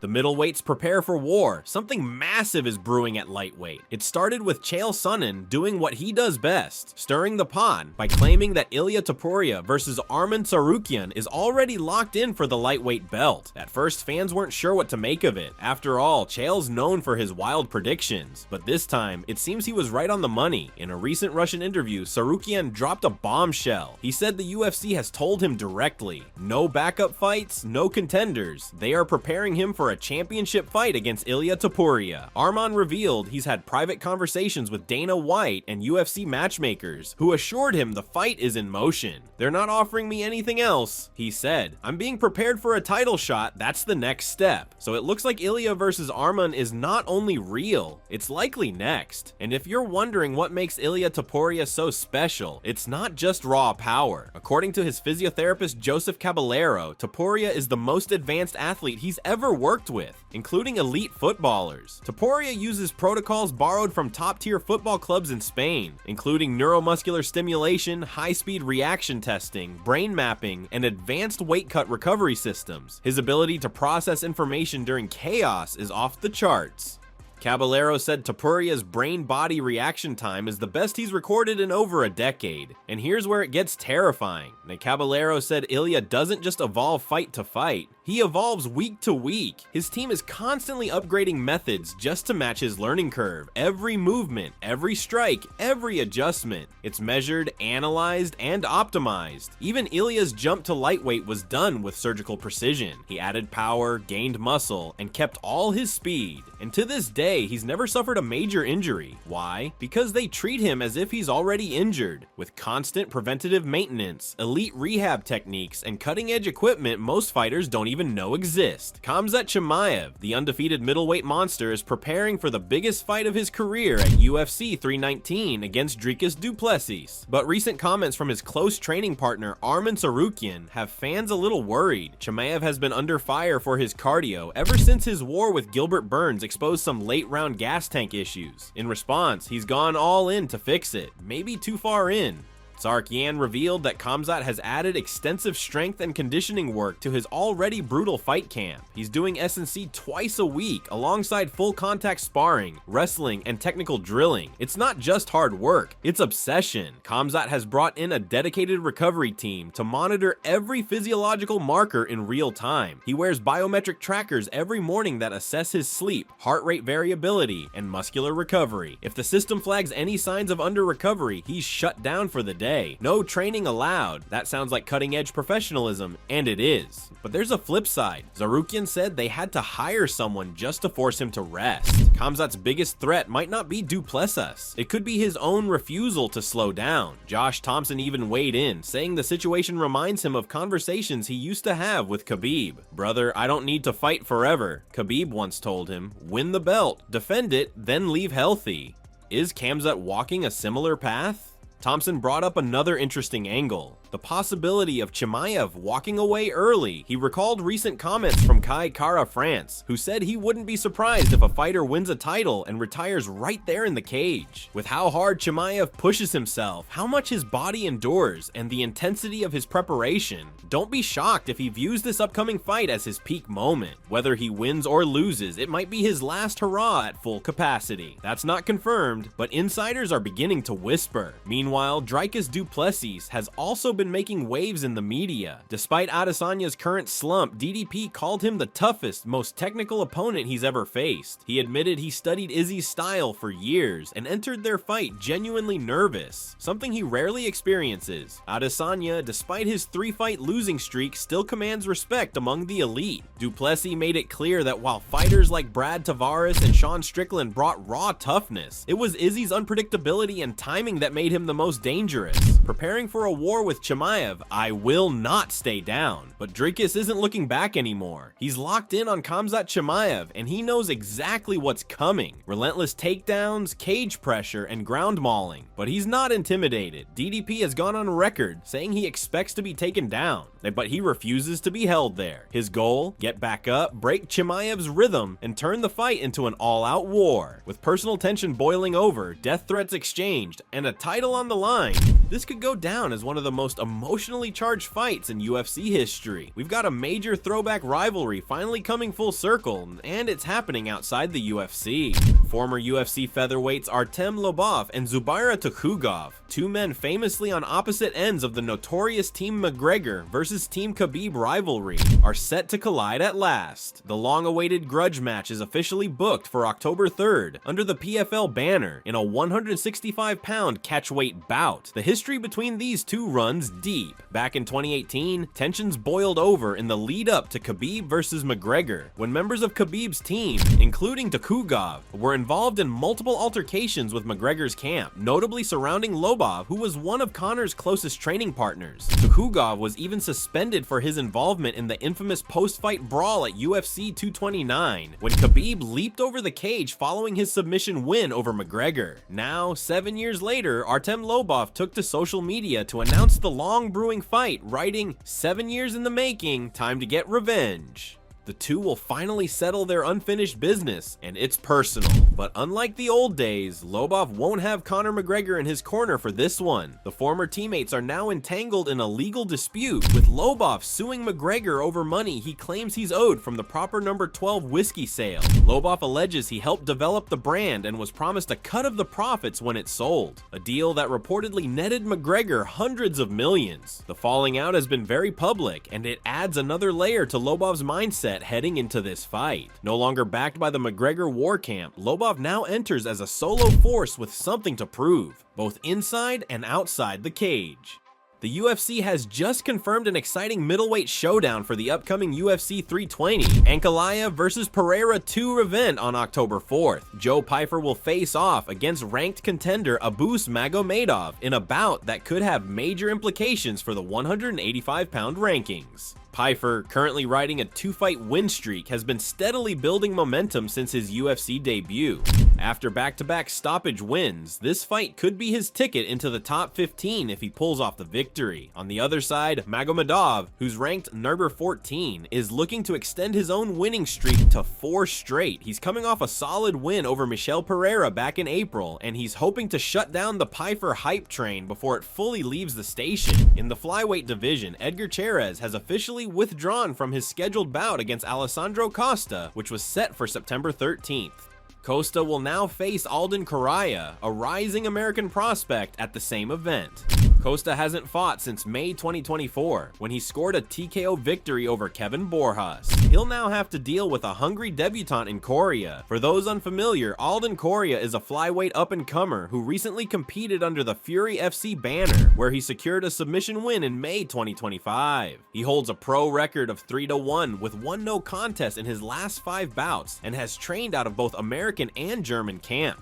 The middleweights prepare for war. Something massive is brewing at lightweight. It started with Chael Sonnen doing what he does best, stirring the pot by claiming that Ilia Topuria versus Tsarukyan is already locked in for the lightweight belt. At first, fans weren't sure what to make of it. After all, Chael's known for his wild predictions, but this time, it seems he was right on the money. In a recent Russian interview, Tsarukyan dropped a bombshell. He said the UFC has told him directly, no backup fights, no contenders. They are preparing him for a championship fight against Ilia Topuria. Arman revealed he's had private conversations with Dana White and UFC matchmakers, who assured him the fight is in motion. They're not offering me anything else, he said. I'm being prepared for a title shot, that's the next step. So it looks like Ilia versus Arman is not only real, it's likely next. And if you're wondering what makes Ilia Topuria so special, it's not just raw power. According to his physiotherapist Joseph Caballero, Topuria is the most advanced athlete he's ever worked with, including elite footballers. Topuria uses protocols borrowed from top-tier football clubs in Spain, including neuromuscular stimulation, high-speed reaction testing, brain mapping, and advanced weight cut recovery systems. His ability to process information during chaos is off the charts. Caballero said Topuria's brain-body reaction time is the best he's recorded in over a decade. And here's where it gets terrifying. Now, Caballero said Ilia doesn't just evolve fight to fight, he evolves week to week. His team is constantly upgrading methods just to match his learning curve. Every movement, every strike, every adjustment. It's measured, analyzed, and optimized. Even Ilia's jump to lightweight was done with surgical precision. He added power, gained muscle, and kept all his speed. And to this day, he's never suffered a major injury. Why? Because they treat him as if he's already injured. With constant preventative maintenance, elite rehab techniques, and cutting-edge equipment most fighters don't even know exist. Khamzat Chimaev, the undefeated middleweight monster, is preparing for the biggest fight of his career at UFC 319 against Dricus du Plessis. But recent comments from his close training partner Arman Tsarukyan have fans a little worried. Chimaev has been under fire for his cardio ever since his war with Gilbert Burns exposed some late-round gas tank issues. In response, he's gone all in to fix it, maybe too far in. Tsarukyan revealed that Khamzat has added extensive strength and conditioning work to his already brutal fight camp. He's doing S&C twice a week alongside full contact sparring, wrestling, and technical drilling. It's not just hard work, it's obsession. Khamzat has brought in a dedicated recovery team to monitor every physiological marker in real time. He wears biometric trackers every morning that assess his sleep, heart rate variability, and muscular recovery. If the system flags any signs of under recovery, he's shut down for the day. No training allowed. That sounds like cutting-edge professionalism, and it is. But there's a flip side. Tsarukyan said they had to hire someone just to force him to rest. Khamzat's biggest threat might not be du Plessis. It could be his own refusal to slow down. Josh Thomson even weighed in, saying the situation reminds him of conversations he used to have with Khabib. "Brother, I don't need to fight forever," Khabib once told him. "Win the belt, defend it, then leave healthy." Is Khamzat walking a similar path? Thomson brought up another interesting angle, the possibility of Chimaev walking away early. He recalled recent comments from Kai Kara France, who said he wouldn't be surprised if a fighter wins a title and retires right there in the cage. With how hard Chimaev pushes himself, how much his body endures, and the intensity of his preparation, don't be shocked if he views this upcoming fight as his peak moment. Whether he wins or loses, it might be his last hurrah at full capacity. That's not confirmed, but insiders are beginning to whisper. Meanwhile, Dricus du Plessis has also been making waves in the media. Despite Adesanya's current slump, DDP called him the toughest, most technical opponent he's ever faced. He admitted he studied Izzy's style for years and entered their fight genuinely nervous, something he rarely experiences. Adesanya, despite his 3-fight losing streak, still commands respect among the elite. Du Plessis made it clear that while fighters like Brad Tavares and Sean Strickland brought raw toughness, it was Izzy's unpredictability and timing that made him the most dangerous. Preparing for a war with Chimaev, I will not stay down. But Dricus isn't looking back anymore. He's locked in on Khamzat Chimaev, and he knows exactly what's coming. Relentless takedowns, cage pressure, and ground mauling. But he's not intimidated. DDP has gone on record saying he expects to be taken down. but he refuses to be held there. His goal? Get back up, break Chimaev's rhythm, and turn the fight into an all-out war. With personal tension boiling over, death threats exchanged, and a title on the line, this could go down as one of the most emotionally charged fights in UFC history. We've got a major throwback rivalry finally coming full circle, and it's happening outside the UFC. Former UFC featherweights Artem Lobov and Zubaira Tukhugov, two men famously on opposite ends of the notorious Team McGregor versus Team Khabib rivalry, are set to collide at last. The long-awaited Grudge match is officially booked for October 3rd under the PFL banner in a 165-pound catchweight bout. The history between these two runs deep. Back in 2018, tensions boiled over in the lead-up to Khabib versus McGregor, when members of Khabib's team, including Tukhugov, were involved in multiple altercations with McGregor's camp, notably surrounding Lobov, who was one of Conor's closest training partners. Tukhugov was even suspended for his involvement in the infamous post-fight brawl at UFC 229, when Khabib leaped over the cage following his submission win over McGregor. Now, 7 years later, Artem Lobov took to social media to announce the long-brewing fight, writing, "7 years in the making, time to get revenge." The two will finally settle their unfinished business, and it's personal. But unlike the old days, Lobov won't have Conor McGregor in his corner for this one. The former teammates are now entangled in a legal dispute, with Lobov suing McGregor over money he claims he's owed from the Proper No. 12 whiskey sale. Lobov alleges he helped develop the brand and was promised a cut of the profits when it sold, a deal that reportedly netted McGregor hundreds of millions. The falling out has been very public, and it adds another layer to Lobov's mindset heading into this fight. No longer backed by the McGregor war camp, Lobov now enters as a solo force with something to prove, both inside and outside the cage. The UFC has just confirmed an exciting middleweight showdown for the upcoming UFC 320, Ankalaev vs Pereira 2 event on October 4th. Joe Pyfer will face off against ranked contender Abus Magomedov in a bout that could have major implications for the 185-pound rankings. Pyfer, currently riding a 2-fight win streak, has been steadily building momentum since his UFC debut. After back-to-back stoppage wins, this fight could be his ticket into the top 15 if he pulls off the victory. On the other side, Magomedov, who's ranked number 14, is looking to extend his own winning streak to 4 straight. He's coming off a solid win over Michel Pereira back in April, and he's hoping to shut down the Pyfer hype train before it fully leaves the station. In the flyweight division, Edgar Chairez has officially withdrawn from his scheduled bout against Alessandro Costa, which was set for September 13th. Costa will now face Alden Correa, a rising American prospect, at the same event. Costa hasn't fought since May 2024, when he scored a TKO victory over Kevin Borjas. He'll now have to deal with a hungry debutant in Correa. For those unfamiliar, Alden Correa is a flyweight up-and-comer who recently competed under the Fury FC banner, where he secured a submission win in May 2025. He holds a pro record of 3-1 with 1 no contest in his last 5 bouts, and has trained out of both American and German camps.